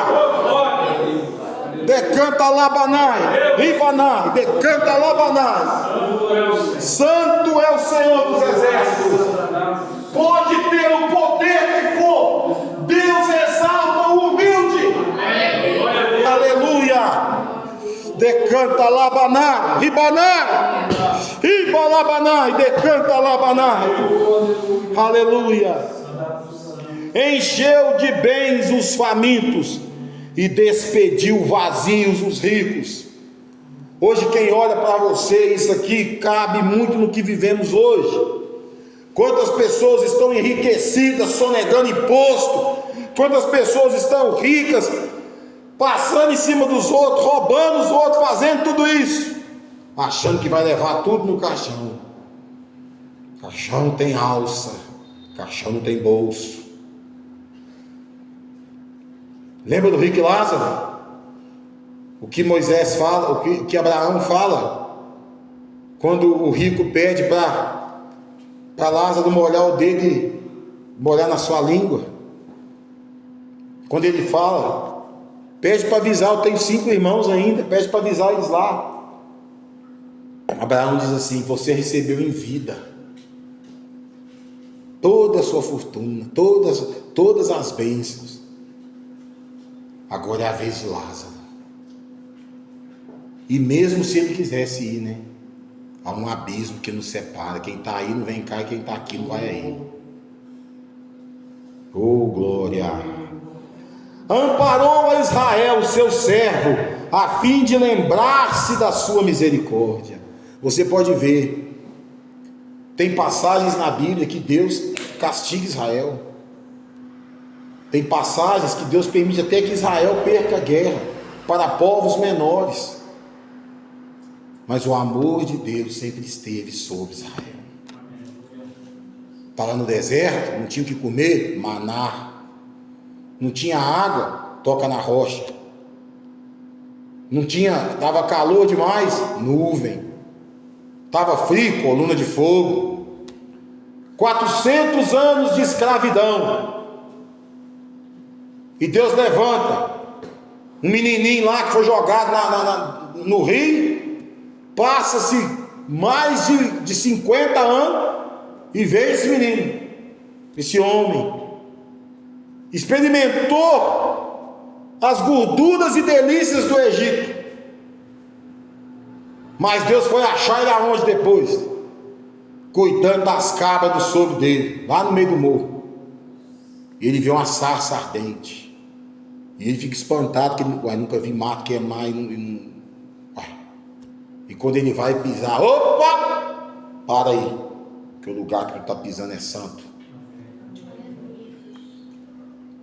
Decanta Labanai, Ribanai, decanta Labanai. Santo é o Senhor dos exércitos. Pode ter o poder que for, Deus exalta o humilde. Aleluia. Decanta Labanai, Ribanai, Ribalabanai, decanta Labanai. Aleluia. Encheu de bens os famintos e despediu vazios os ricos. Hoje quem olha para você, isso aqui cabe muito no que vivemos hoje. Quantas pessoas estão enriquecidas, sonegando imposto? Quantas pessoas estão ricas, passando em cima dos outros, roubando os outros, fazendo tudo isso, achando que vai levar tudo no caixão. Caixão não tem alça, caixão não tem bolso. Lembra do rico e Lázaro? O que Moisés fala, o que Abraão fala, quando o rico pede para Lázaro molhar o dedo e molhar na sua língua. Quando ele fala, pede para avisar, eu tenho 5 irmãos ainda, pede para avisar eles lá. Abraão diz assim: você recebeu em vida toda a sua fortuna, todas as bênçãos. Agora é a vez de Lázaro. E mesmo se ele quisesse ir, né? Há um abismo que nos separa. Quem está aí não vem cá, e quem está aqui não vai aí. Oh, glória! Amparou a Israel, o seu servo, a fim de lembrar-se da sua misericórdia. Você pode ver, tem passagens na Bíblia que Deus castiga Israel. Tem passagens que Deus permite até que Israel perca a guerra para povos menores. Mas o amor de Deus sempre esteve sobre Israel. Estava no deserto, não tinha o que comer, maná. Não tinha água, toca na rocha. Não tinha, estava calor demais, nuvem. Estava frio, coluna de fogo. 400 anos de escravidão. E Deus levanta um menininho lá que foi jogado no rio. Passa-se mais de 50 anos e vê esse menino, esse homem. Experimentou as gorduras e delícias do Egito. Mas Deus foi achar ele aonde depois? Cuidando das cabras do sogro dele, lá no meio do morro. Ele vê uma sarça ardente. E ele fica espantado, que ele nunca vi mato queimar. E quando ele vai pisar, opa! Para aí, que o lugar que tu está pisando é santo.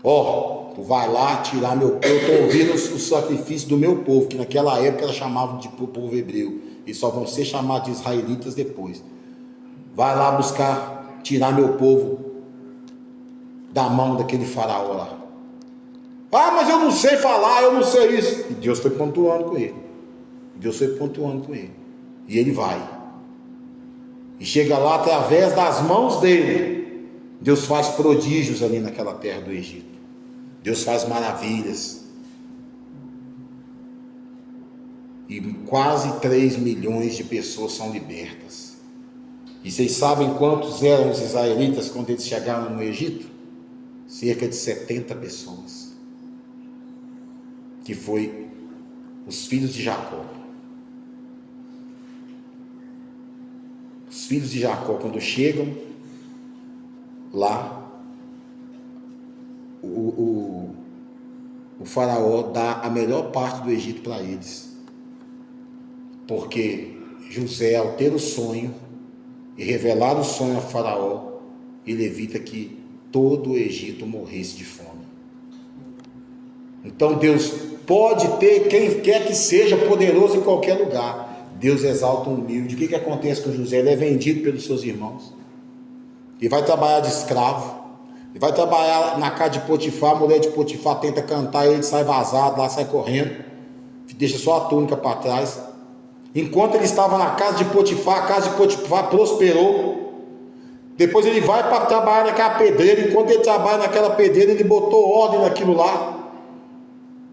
Ó, tu vai lá tirar meu povo. Eu estou ouvindo o sacrifício do meu povo, que naquela época era chamado de povo hebreu. E só vão ser chamados de israelitas depois. Vai lá buscar, tirar meu povo da mão daquele faraó lá. Ah, mas eu não sei falar, eu não sei isso. E Deus foi pontuando com ele. E ele vai. E chega lá, através das mãos dele, Deus faz prodígios ali naquela terra do Egito. Deus faz maravilhas. E quase 3 milhões de pessoas são libertas. E vocês sabem quantos eram os israelitas quando eles chegaram no Egito? Cerca de 70 pessoas. Que foi os filhos de Jacó. Os filhos de Jacó, quando chegam lá, o faraó dá a melhor parte do Egito para eles. Porque José, ao ter o sonho e revelar o sonho ao faraó, ele evita que todo o Egito morresse de fome. Então Deus pode ter quem quer que seja poderoso em qualquer lugar. Deus exalta o humilde. O que acontece com José? Ele é vendido pelos seus irmãos. Ele vai trabalhar de escravo. Ele vai trabalhar na casa de Potifar. A mulher de Potifar tenta cantar, ele sai vazado, lá sai correndo. Deixa só a túnica para trás. Enquanto ele estava na casa de Potifar, a casa de Potifar prosperou. Depois ele vai para trabalhar naquela pedreira. Enquanto ele trabalha naquela pedreira, ele botou ordem naquilo lá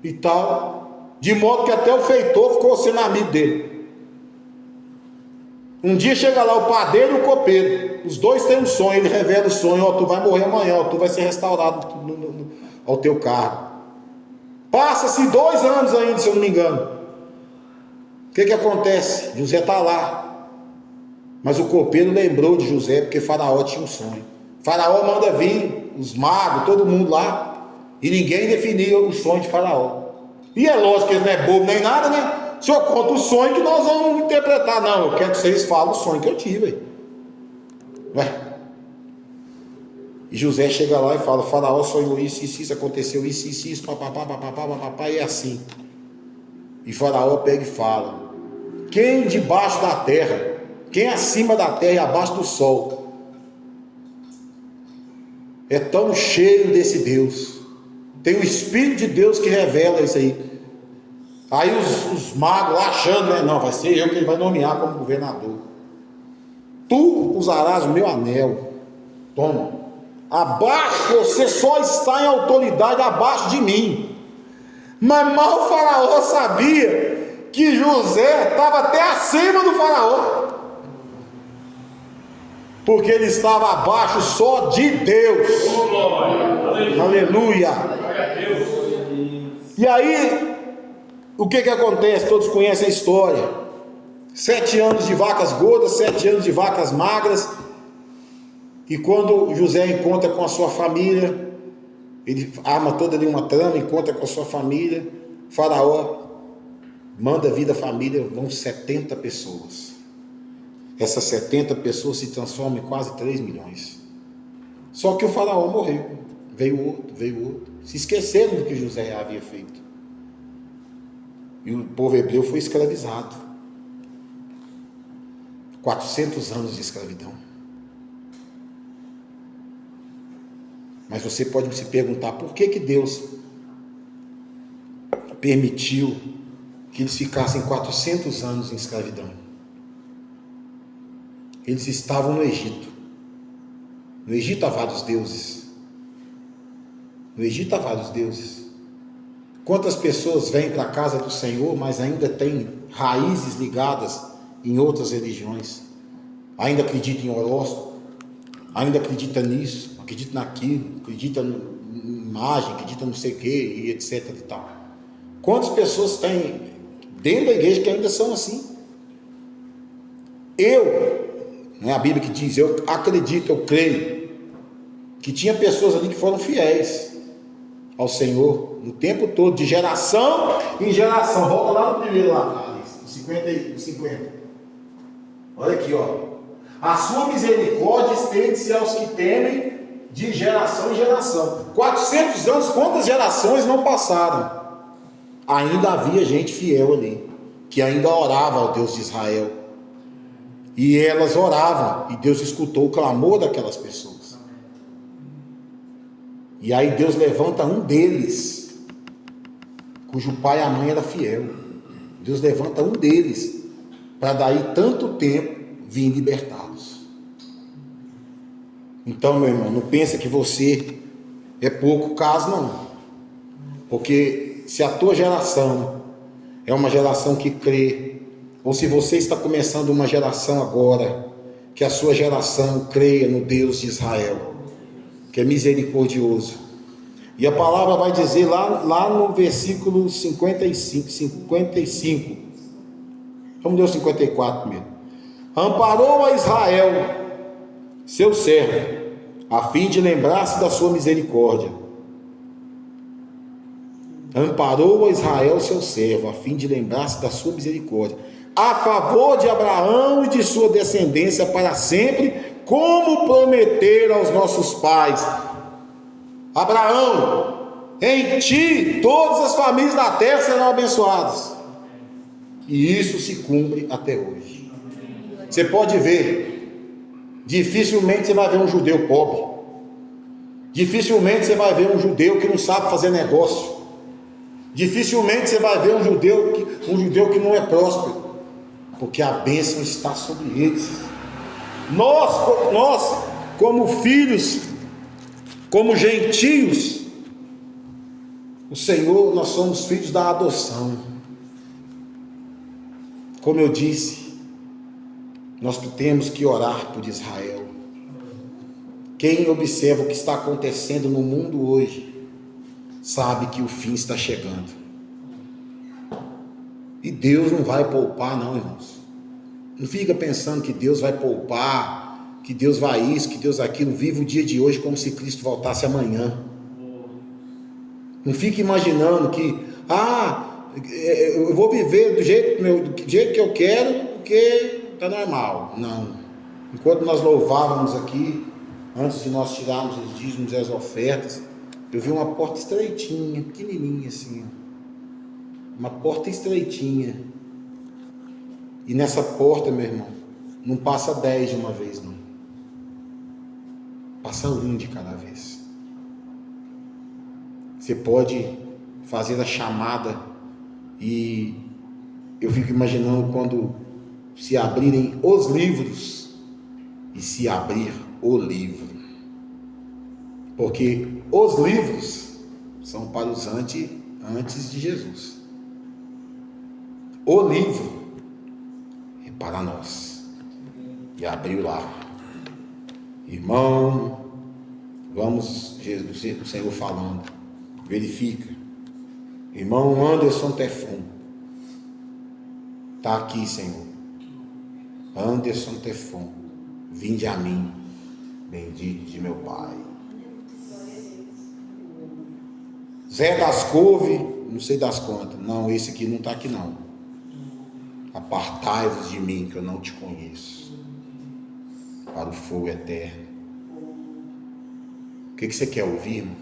e tal, de modo que até o feitor ficou sendo amigo dele. Um dia chega lá o padeiro e o copeiro, os dois têm um sonho. Ele revela o sonho: ó, tu vai morrer amanhã, ó, tu vai ser restaurado ao teu cargo. Passa-se 2 anos ainda, se eu não me engano. O que acontece? José está lá, mas o copeiro lembrou de José, porque Faraó tinha um sonho. Faraó manda vir os magos, todo mundo lá, e ninguém definia o sonho de Faraó. E é lógico que ele não é bobo nem nada, né? O senhor conta o sonho que nós vamos interpretar. Não, eu quero que vocês falem o sonho que eu tive. Ué. E José chega lá e fala: o faraó sonhou isso, aconteceu isso, papapá, e é assim. E faraó pega e fala: quem debaixo da terra, quem acima da terra e abaixo do sol, é tão cheio desse Deus? Tem o Espírito de Deus que revela isso aí. Aí os magos lá achando, né? Não, vai ser eu que ele vai nomear como governador. Tu usarás o meu anel. Toma. Abaixo, você só está em autoridade abaixo de mim. Mas mal o faraó sabia que José estava até acima do faraó, porque ele estava abaixo só de Deus. Aleluia. E aí, o que acontece? Todos conhecem a história. 7 anos de vacas gordas, 7 anos de vacas magras. E quando José encontra com a sua família, ele arma toda ali uma trama, encontra com a sua família, Faraó manda vir da família, vão 70 pessoas. Essas 70 pessoas se transformam em quase 3 milhões. Só que o Faraó morreu. Veio outro. Se esqueceram do que José havia feito. E o povo hebreu foi escravizado. 400 anos de escravidão. Mas você pode se perguntar: por que Deus permitiu que eles ficassem 400 anos em escravidão? Eles estavam no Egito. No Egito há vários deuses. Quantas pessoas vêm para a casa do Senhor, mas ainda têm raízes ligadas em outras religiões? Ainda acreditam em horóscopo, ainda acredita nisso, acredita naquilo, acredita em imagem, acredita não sei o que, e etc e tal. Quantas pessoas tem dentro da igreja que ainda são assim? Não é a Bíblia que diz, eu acredito, eu creio, que tinha pessoas ali que foram fiéis ao Senhor no tempo todo, de geração em geração. Volta lá no primeiro lá, no 50. Olha aqui, ó. A sua misericórdia estende-se aos que temem de geração em geração. 400 anos, quantas gerações não passaram? Ainda havia gente fiel ali, que ainda orava ao Deus de Israel. E elas oravam, e Deus escutou o clamor daquelas pessoas. E aí Deus levanta um deles, cujo pai e a mãe era fiel. Deus levanta um deles, para daí tanto tempo vir libertá-los. Então, meu irmão, não pensa que você é pouco caso, não. Porque se a tua geração é uma geração que crê, ou se você está começando uma geração agora, que a sua geração creia no Deus de Israel, que é misericordioso. E a palavra vai dizer lá no versículo 55. Vamos ler o 54 primeiro. Amparou a Israel, seu servo, a fim de lembrar-se da sua misericórdia. Amparou a Israel, seu servo, a fim de lembrar-se da sua misericórdia, a favor de Abraão e de sua descendência para sempre, como prometera aos nossos pais. Abraão, em ti todas as famílias da terra serão abençoadas. E isso se cumpre até hoje. Você pode ver, dificilmente você vai ver um judeu pobre. Dificilmente você vai ver um judeu que não sabe fazer negócio. Dificilmente você vai ver um judeu que não é próspero, porque a bênção está sobre eles. Nós como filhos, como gentios, o Senhor, nós somos filhos da adoção. Como eu disse, nós temos que orar por Israel. Quem observa o que está acontecendo no mundo hoje, sabe que o fim está chegando. E Deus não vai poupar, não, irmãos. Não fica pensando que Deus vai poupar, que Deus vai isso, que Deus aquilo. Vive o dia de hoje como se Cristo voltasse amanhã. Não fique imaginando que, eu vou viver do jeito que eu quero, porque está normal. Não. Enquanto nós louvávamos aqui, antes de nós tirarmos os dízimos e as ofertas, eu vi uma porta estreitinha, pequenininha assim, uma porta estreitinha, e nessa porta, meu irmão, não passa 10 de uma vez não, passa 1 de cada vez. Você pode fazer a chamada, e eu fico imaginando quando se abrirem os livros e se abrir o livro, porque os livros são para os antes de Jesus, o livro é para nós. E abriu lá, irmão, vamos, Jesus, o Senhor falando, verifica, irmão Anderson Tefon, está aqui, Senhor, Anderson Tefon, vinde a mim, bendito de meu Pai. Zé das Couve, não sei das quantas, não, esse aqui não está aqui não. Apartai-vos de mim, que eu não te conheço, para o fogo eterno. O que você quer ouvir, irmão?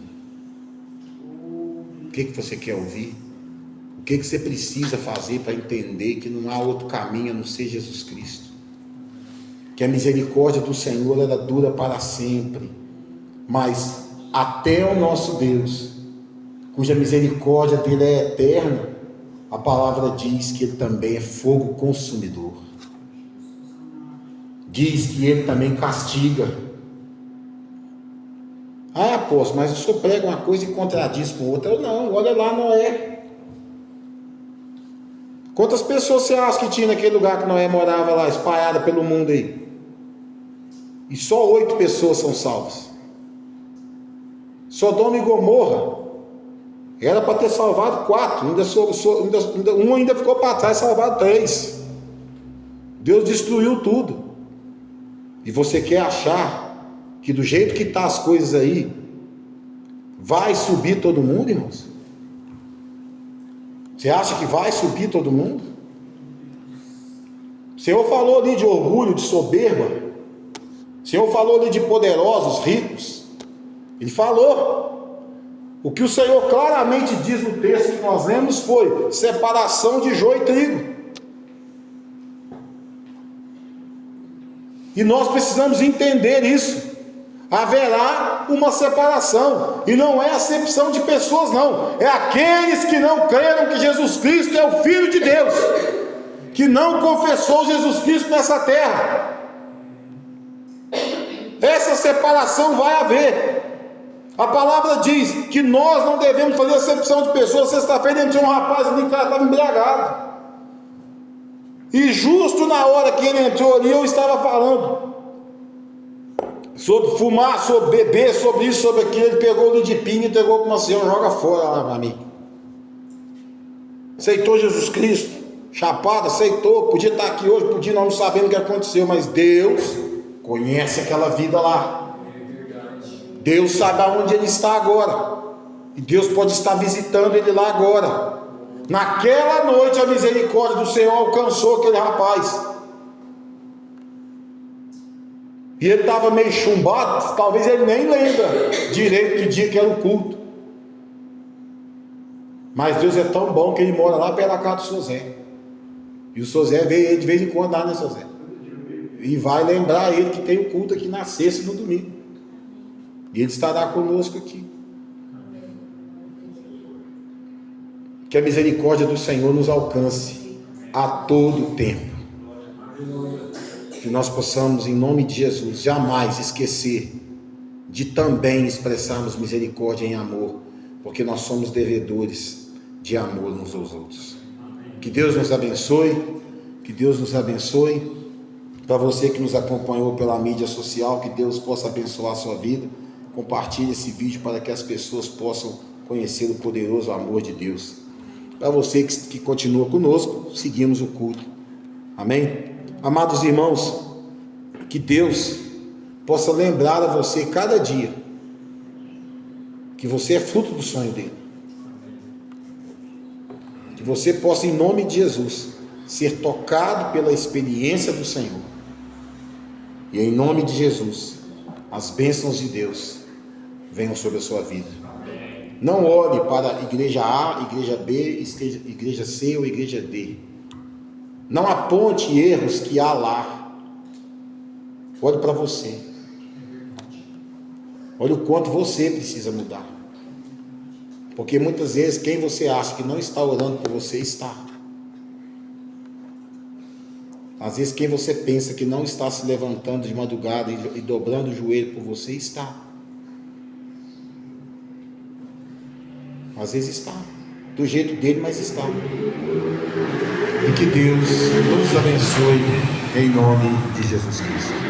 O que você quer ouvir? O que você precisa fazer para entender que não há outro caminho a não ser Jesus Cristo? Que a misericórdia do Senhor ela dura para sempre, mas até o nosso Deus, cuja misericórdia dele é eterna, a palavra diz que ele também é fogo consumidor. Diz que ele também castiga. Ah, apóstolo, mas o senhor prega uma coisa e contradiz com outra. Não, olha lá Noé. Quantas pessoas você acha que tinha naquele lugar que Noé morava lá, espalhada pelo mundo aí? E só 8 pessoas são salvas. Sodoma e Gomorra era para ter salvado 4, um ainda ficou para trás, salvado 3. Deus destruiu tudo. E você quer achar que do jeito que está as coisas aí, vai subir todo mundo, irmãos? Você acha que vai subir todo mundo? O Senhor falou ali de orgulho, de soberba. O Senhor falou ali de poderosos, ricos. Ele falou. O que o Senhor claramente diz no texto que nós lemos foi separação de joio e trigo. E nós precisamos entender isso. Haverá uma separação, e não é acepção de pessoas não, é aqueles que não creram que Jesus Cristo é o Filho de Deus, que não confessou Jesus Cristo nessa terra. Essa separação vai haver. A palavra diz que nós não devemos fazer acepção de pessoas. Sexta-feira tinha um rapaz ali que estava embriagado, e justo na hora que ele entrou ali, eu estava falando sobre fumar, sobre beber, sobre isso, sobre aquilo. Ele pegou o lidipinho e entregou para uma senhora, joga fora lá para mim. Aceitou Jesus Cristo, chapado, aceitou, podia estar aqui hoje, podia não sabendo o que aconteceu, mas Deus conhece aquela vida lá. Deus sabe aonde ele está agora, e Deus pode estar visitando ele lá agora. Naquela noite a misericórdia do Senhor alcançou aquele rapaz, e ele estava meio chumbado, talvez ele nem lembra direito que dia que era o culto, mas Deus é tão bom que ele mora lá perto da casa do Sr. Zé, e o Sr. Zé veio de vez em quando lá, né, Sr. Zé? E vai lembrar ele que tem o culto aqui na sexta e no domingo, e ele estará conosco aqui. Que a misericórdia do Senhor nos alcance a todo tempo, que nós possamos, em nome de Jesus, jamais esquecer de também expressarmos misericórdia em amor, porque nós somos devedores de amor uns aos outros. Que Deus nos abençoe, que Deus nos abençoe. Para você que nos acompanhou pela mídia social, que Deus possa abençoar a sua vida. Compartilhe esse vídeo para que as pessoas possam conhecer o poderoso amor de Deus. Para você que continua conosco, seguimos o culto. Amém? Amados irmãos, que Deus possa lembrar a você cada dia que você é fruto do sonho dele. Que você possa, em nome de Jesus, ser tocado pela experiência do Senhor. E em nome de Jesus, as bênçãos de Deus venham sobre a sua vida. Não olhe para a igreja A, igreja B, igreja C ou igreja D. Não aponte erros que há lá. Olhe para você. Olhe o quanto você precisa mudar. Porque muitas vezes quem você acha que não está orando por você está. Às vezes quem você pensa que não está se levantando de madrugada e dobrando o joelho por você está. Às vezes está. Do jeito dele, mas está. E que Deus nos abençoe em nome de Jesus Cristo.